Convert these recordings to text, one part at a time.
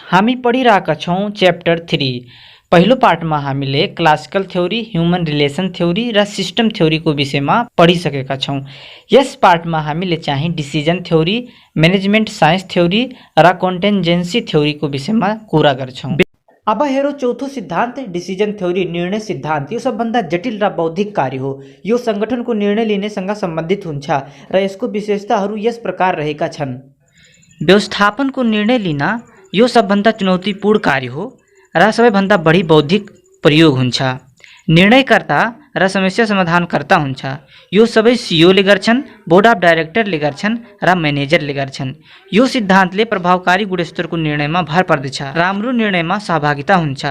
हामी पढिरहेका छौँ च्याप्टर 3। पहिलो पार्टमा हामीले classical theory, human relation theory र सिस्टम थ्योरीको विषयमा पढिसकेका छौँ। यस पार्टमा हामीले चाहिँ decision theory, management science theory र कन्टेन्जेन्सी थ्योरीको विषयमा कुरा गर्छौँ। अब हेरौँ चौथो सिद्धान्त डिसिजन थ्योरी, निर्णय सिद्धान्त। यो सबभन्दा जटिल र बौद्धिक कार्य हो। यो सङ्गठनको निर्णय लिनेसँग सम्बन्धित हुन्छ र यसको विशेषताहरू यस प्रकार रहेका छन्। व्यवस्थापनको निर्णय लिन यो सबभन्दा चुनौतीपूर्ण कार्य हो र सबैभन्दा बढी बौद्धिक प्रयोग हुन्छ। निर्णयकर्ता र समस्या समाधानकर्ता हुन्छ। यो सबै सिओले गर्छन्, बोर्ड अफ डाइरेक्टरले गर्छन् र म्यानेजरले गर्छन्। यो सिद्धान्तले प्रभावकारी गुणस्तरको निर्णयमा भर पर्दछ। राम्रो निर्णयमा सहभागिता हुन्छ।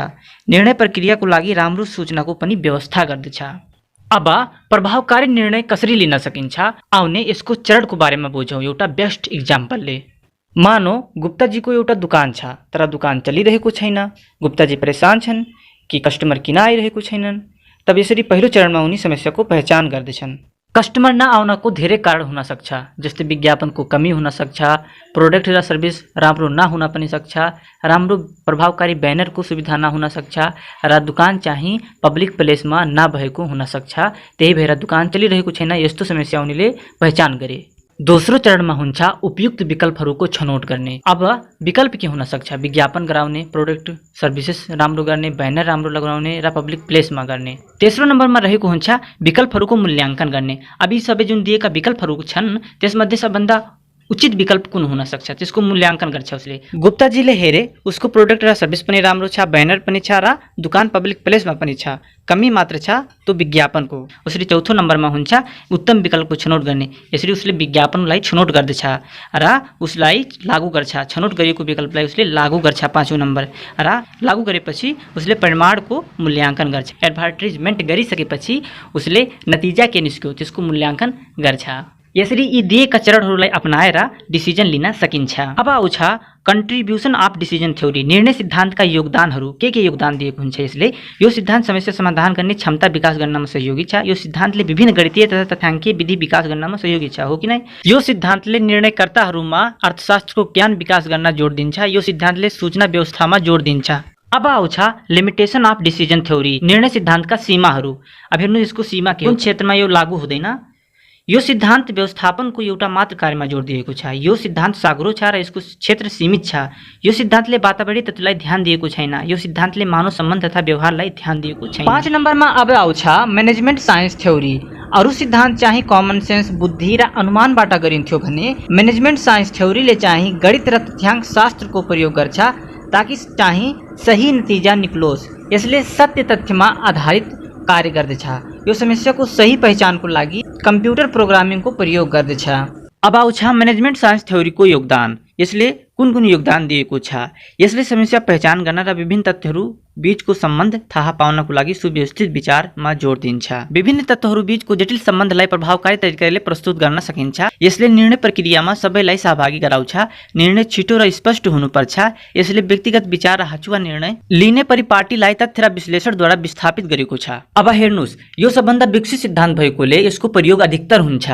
निर्णय प्रक्रियाको लागि राम्रो सूचनाको पनि व्यवस्था गर्दछ। अब प्रभावकारी निर्णय कसरी लिन सकिन्छ आउने यसको चरणको बारेमा बुझौँ एउटा बेस्ट इक्जाम्पलले। मानौ गुप्ताजीको एउटा दुकान छ तर दुकान चलिरहेको छैन। गुप्ताजी परेशान छन् कि कस्टमर किन आइरहेको छैनन्। तब यसरी पहिलो चरणमा उनी समस्याको पहिचान गर्दछन्। कस्टमर नआउनको धेरै कारण हुन सक्छ, जस्तै विज्ञापनको कमी हुन सक्छ, प्रोडक्ट र सर्भिस राम्रो नहुन पनि सक्छ, राम्रो प्रभावकारी ब्यानरको सुविधा नहुन सक्छ र दुकान चाहिँ पब्लिक प्लेसमा नभएको हुन सक्छ। त्यही भएर दुकान चलिरहेको छैन, यस्तो समस्या उनीले पहिचान गरे। दोस्रो चरणमा हुन्छ उपयुक्त विकल्पहरूको छनौट गर्ने। अब विकल्प के हुन सक्छ? विज्ञापन गराउने, प्रोडक्ट सर्भिसेस राम्रो गर्ने, ब्यानर राम्रो लगाउने र पब्लिक प्लेसमा गर्ने। तेस्रो नम्बरमा रहेको हुन्छ विकल्पहरूको मूल्याङ्कन गर्ने। अब यी सबै जुन दिएका विकल्पहरू छन् त्यसमध्ये सबभन्दा उचित विकल्प कुन हुन सक्छ त्यसको मूल्याङ्कन गर्छ उसले। गुप्ताजीले हेरे उसको प्रोडक्ट र सर्भिस पनि राम्रो छ, ब्यानर पनि छ र दुकान पब्लिक प्लेसमा पनि छ, कमी मात्र छ त्यो विज्ञापनको। उसले चौथो नम्बरमा हुन्छ उत्तम विकल्पको छनौट गर्ने। यसरी उसले विज्ञापनलाई छनौट गर्दछ र उसलाई लागू गर्छ। छनौट गरिएको विकल्पलाई उसले लागू गर्छ पाँचौँ नम्बर र लागू गरेपछि उसले परिणामको मूल्याङ्कन गर्छ। एडभर्टिजमेन्ट गरिसकेपछि उसले नतिजा के निस्क्यो त्यसको मूल्याङ्कन गर्छ। यसरी यी दिएका चरणहरूलाई अपनाएर डिसिजन लिन सकिन्छ। अब आउँछ कन्ट्रिब्युसन अफ डिसिजन थ्योरी, निर्णय सिद्धान्तका योगदानहरू। के योगदान दिएको हुन्छ यसले? यो सिद्धान्त समस्या समाधान गर्ने क्षमता विकास गर्नमा सहयोगी छ। यो सिद्धान्तले विभिन्न गणितीय तथा तथ्याङ्कीय विधि विकास गर्नमा सहयोगी छ, हो कि नै? यो सिद्धान्तले निर्णयकर्ताहरूमा अर्थशास्त्रको ज्ञान विकास गर्न जोड दिन्छ। यो सिद्धान्तले सूचना व्यवस्थामा जोड दिन्छ। अब आउँछ लिमिटेसन अफ डिसिजन थ्योरी, निर्णय सिद्धान्तका सीमाहरू। अब हेर्नु यसको सीमा के हो? कुन क्षेत्रमा यो लागू हुँदैन? यो सिद्धान्त व्यवस्थापनको एउटा मात्र कार्यमा जोड दिएको छ। यो सिद्धान्त साँघुरो छ र यसको क्षेत्र सीमित छ। यो सिद्धान्तले वातावरणीय तत्त्वलाई ध्यान दिएको छैन। यो सिद्धान्तले मानव सम्बन्ध तथा व्यवहारलाई ध्यान दिएको छैन। 5 नम्बरमा अब आउँछ म्यानेजमेन्ट साइन्स थ्योरी। अरू सिद्धान्त चाहिँ कमन सेन्स, बुद्धि र अनुमानबाट गरिन्थ्यो भने म्यानेजमेन्ट साइन्स थ्योरीले चाहिँ गणित र तथ्याङ्क शास्त्रको प्रयोग गर्छ ताकि चाहिँ सही नतिजा निक्लोस्। यसले सत्य तथ्यमा आधारित कार्य गर्दछ। यो समस्याको सही पहिचानको लागि कम्प्युटर प्रोग्रामिङको प्रयोग गर्दछ। अब आउँछ म्यानेजमेन्ट साइन्स थ्योरीको योगदान। यसले कुन योगदान दिएको छ? यसले समस्या पहिचान गर्न र विभिन्न तथ्यहरू बीचको सम्बन्ध थाहा पाउनको लागि सुव्यवस्थित विचारमा जोड दिन्छ। विभिन्न तत्त्वहरू बीचको जटिल सम्बन्धलाई प्रभावकारी तरिकाले प्रस्तुत गर्न सकिन्छ। यसले निर्णय प्रक्रियामा सबैलाई सहभागी गराउँछ। निर्णय छिटो र स्पष्ट हुनुपर्छ। यसले व्यक्तिगत विचार र हाचुवा निर्णय लिने परिपाटीलाई तथ्य र विश्लेषणद्वारा विस्थापित गरेको छ। अब हेर्नुस्, यो सबभन्दा विकसित सिद्धान्त भएकोले यसको प्रयोग अधिकतर हुन्छ।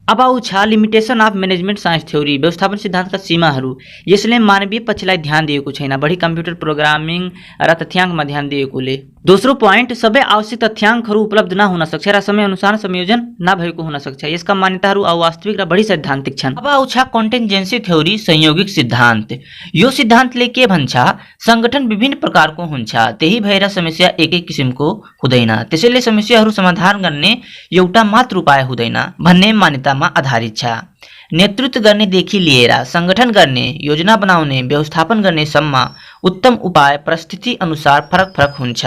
अब आउँछ limitation of management science theory, व्यवस्थापन सिद्धान्तका सीमाहरू। यसले मानवीय पक्षलाई ध्यान दिएको छैन, बढी कम्प्युटर प्रोग्रामिङ र तथ्याङ्कमा ध्यान दिएकोले। दोस्रो पोइन्ट, सबै आवश्यक तथ्याङ्कहरू उपलब्ध नहुन सक्छ र समयअनुसार संयोजन नभएको हुन सक्छ। यसका मान्यताहरू अवास्तविक र बढी सैद्धान्तिक छन्। अब आउँछ कन्टेन्जेन्सी थ्योरी, संयोगिक सिद्धान्त। यो सिद्धान्तले के भन्छ? सङ्गठन विभिन्न प्रकारको हुन्छ, त्यही भएर समस्या एकै किसिमको हुँदैन। त्यसैले समस्याहरू समाधान गर्ने एउटा मात्र उपाय हुँदैन भन्ने मान्यतामा आधारित छ। नेतृत्व गर्नेदेखि लिएर सङ्गठन गर्ने, योजना बनाउने, व्यवस्थापन गर्नेसम्म उत्तम उपाय परिस्थिति अनुसार फरक हुन्छ।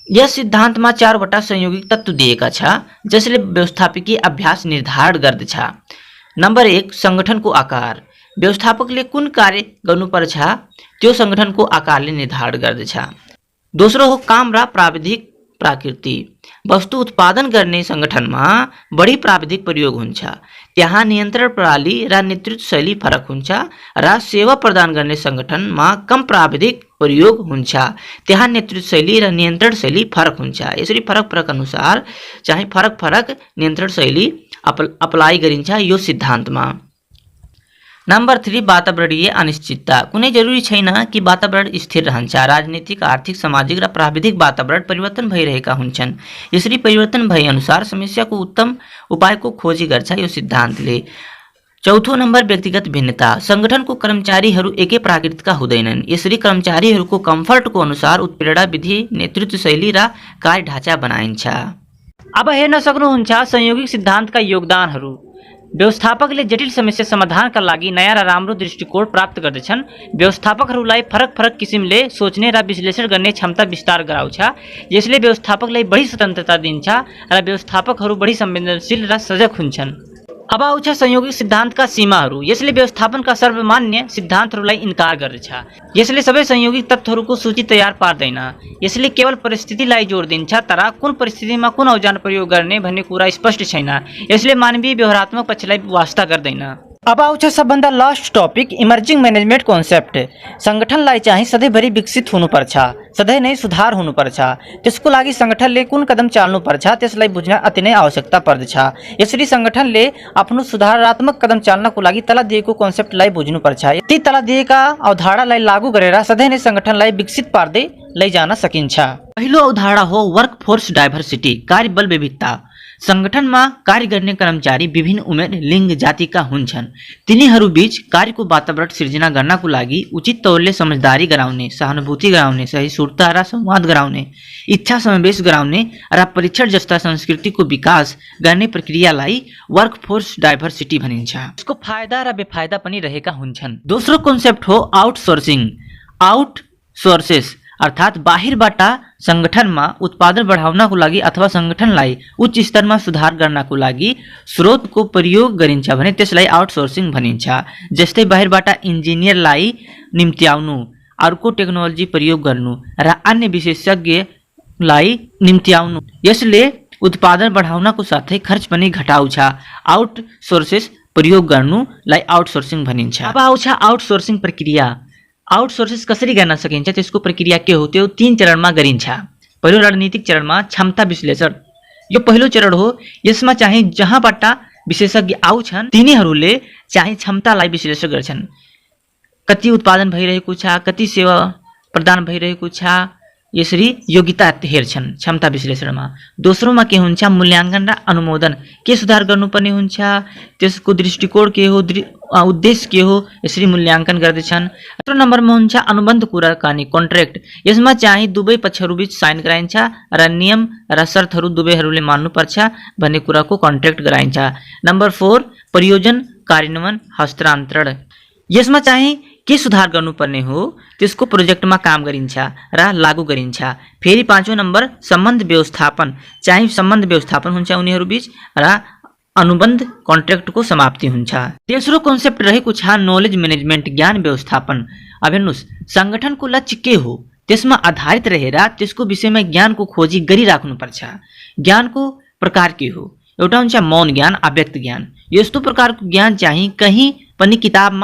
यस सिद्धान्तमा 4वटा संयोगिक तत्त्व दिएका छ जसले व्यवस्थापकीय अभ्यास निर्धारण गर्दछ। नम्बर 1, सङ्गठनको आकार। व्यवस्थापकले कुन कार्य गर्नुपर्छ त्यो सङ्गठनको आकारले निर्धारण गर्दछ। दोस्रो हो काम र प्राविधिक प्रकृति। वस्तु उत्पादन गर्ने सङ्गठनमा बढी प्राविधिक प्रयोग हुन्छ। त्यहाँ नियन्त्रण प्रणाली र नेतृत्व शैली फरक हुन्छ र सेवा प्रदान गर्ने सङ्गठनमा कम प्राविधिक प्रयोग हुन्छ। त्यहाँ नेतृत्व शैली र नियन्त्रण शैली फरक हुन्छ। यसरी फरक अनुसार चाहिँ फरक नियन्त्रण शैली अप्लाई गरिन्छ यो सिद्धान्तमा। नंबर 3 वातावरणीय अनिश्चितता। कुनै जरुरी छैन कि वातावरण स्थिर रहन्छ। राजनीतिक, आर्थिक, सामाजिक र प्राविधिक वातावरण परिवर्तन भइरहेका हुन्छन्। यसरी परिवर्तन भए अनुसार समस्याको उत्तम उपायको खोजी गर्छ यो सिद्धान्तले। चौथो नम्बर व्यक्तिगत भिन्नता। संगठनको कर्मचारीहरू एकै प्रकृतिका हुँदैनन्। यसरी कर्मचारीहरूको कम्फर्टको अनुसार उत्प्रेरणा विधि, नेतृत्व शैली र कार्य ढाँचा बनाइन्छ। अब हेर्न सक्नुहुन्छ संयोगिक सिद्धान्तका योगदानहरू। व्यवस्थापकले जटिल समस्या समाधानका लागि नयाँ र राम्रो दृष्टिकोण प्राप्त गर्दछन्। व्यवस्थापकहरूलाई फरक फरक किसिमले सोच्ने र विश्लेषण गर्ने क्षमता विस्तार गराउँछ। यसले व्यवस्थापकलाई बढी स्वतन्त्रता दिन्छ र व्यवस्थापकहरू बढी संवेदनशील र सजग हुन्छन्। अब आउँछ संयोगिक सिद्धान्तका सीमाहरू। यसले व्यवस्थापनका सर्वमान्य सिद्धान्तहरूलाई इन्कार गर्दछ। यसले सबै संयोगिक तत्त्वहरूको सूची तयार पार्दैन। यसले केवल परिस्थितिलाई जोड दिन्छ, तर कुन परिस्थितिमा कुन औजार प्रयोग गर्ने भन्ने कुरा स्पष्ट छैन। यसले मानवीय व्यवहारात्मक पक्षलाई वास्ता गर्दैन। अब आउँछ सबभन्दा last topic, emerging management concept. संगठनलाई चाहिँ सधैँभरि विकसित हुनुपर्छ, सधैँ नै सुधार हुनुपर्छ। त्यसको लागि संगठनले कुन कदम चाल्नुपर्छ त्यसलाई बुझ्न अति नै आवश्यकता पर्दछ। यसरी संगठनले आफ्नो सुधारात्मक कदम चाल्नको लागि तल दिएको कन्सेप्टलाई बुझ्नुपर्छ। ती तल दिएका अवधारणालाई लागू गरेर सधैँ नै संगठनलाई विकसित पार्दै लैजान सकिन्छ। पहिलो अवधारणा हो वर्कफोर्स डाइभर्सिटी, कार्यबल विविधता। संगठनमा कार्य गर्ने कर्मचारी विभिन्न उमेर, लिङ्ग, जातिका हुन्छन्। तिनीहरूबीच कार्यको वातावरण सिर्जना गर्नको लागि उचित तौरले समझदारी गराउने, सहानुभूति गराउने, सहिष्णुता र संवाद गराउने, इच्छा समावेश गराउने र परीक्षण जस्ता संस्कृतिको विकास गर्ने प्रक्रियालाई वर्कफोर्स डाइभर्सिटी भनिन्छ। यसको फाइदा र बेफाइदा पनि रहेका हुन्छन्। दोस्रो कन्सेप्ट हो आउटसोर्सिङ। आउटसोर्सेस अर्थात् बाहिरबाट संगठनमा उत्पादन बढाउनको लागि अथवा संगठनलाई उच्च स्तरमा सुधार गर्नको लागि स्रोतको प्रयोग गरिन्छ भने त्यसलाई आउटसोर्सिङ भनिन्छ। जस्तै बाहिरबाट इन्जिनियरलाई निम्त्याउनु, अर्को टेक्नोलोजी प्रयोग गर्नु र अन्य विशेषज्ञलाई निम्त्याउनु। यसले उत्पादन बढाउनको साथै खर्च पनि घटाउँछ। आउटसोर्सेस प्रयोग गर्नुलाई आउटसोर्सिङ भनिन्छ। अब आउँछ आउटसोर्सिङ प्रक्रिया। आउटसोर्सेस कसरी गर्न सकिन्छ, त्यसको प्रक्रिया के हो, त्यो 3 चरणमा गरिन्छ। पहिलो रणनीतिक चरणमा क्षमता विश्लेषण, यो पहिलो चरण हो। यसमा चाहिँ जहाँबाट विशेषज्ञ आउँछन् तिनीहरूले चाहिँ क्षमतालाई विश्लेषण गर्छन्। कति उत्पादन भइरहेको छ, कति सेवा प्रदान भइरहेको छ, यसरी योग्यता हेर्छन् क्षमता विश्लेषणमा। दोस्रोमा के हुन्छ, मूल्याङ्कन र अनुमोदन। के सुधार गर्नुपर्ने हुन्छ, त्यसको दृष्टिकोण के हो, उद्देश्य के हो, यसरी मूल्याङ्कन गर्दछन्। तेस्रो नम्बरमा हुन्छ अनुबन्ध कुराकानी, कन्ट्र्याक्ट। यसमा चाहिँ दुवै पक्षहरूबीच साइन गराइन्छ र नियम र शर्तहरू दुवैहरूले मान्नुपर्छ भन्ने कुराको कन्ट्र्याक्ट गराइन्छ। नम्बर 4 परियोजना कार्यान्वयन हस्तान्तरण। यसमा चाहिँ के सुधार गर्नुपर्ने हो त्यसको प्रोजेक्टमा काम गरिन्छ र लागू गरिन्छ। फेरि 5औं नम्बर सम्बन्ध व्यवस्थापन, चाहिँ सम्बन्ध व्यवस्थापन हुन्छ उनीहरूबीच र अनुबन्ध कन्ट्र्याक्टको समाप्ति हुन्छ। तेस्रो कन्सेप्ट रहेको छ नलेज म्यानेजमेन्ट, ज्ञान व्यवस्थापन। अब हेर्नुहोस्, संगठनको लक्ष्य के हो त्यसमा आधारित रहेर त्यसको विषयमा ज्ञानको खोजी गरिराख्नुपर्छ। ज्ञानको प्रकार के हो, एउटा हुन्छ मौन ज्ञान, अव्यक्त ज्ञान। यस्तो प्रकारको ज्ञान चाहिँ कहीँ पनि किताबमा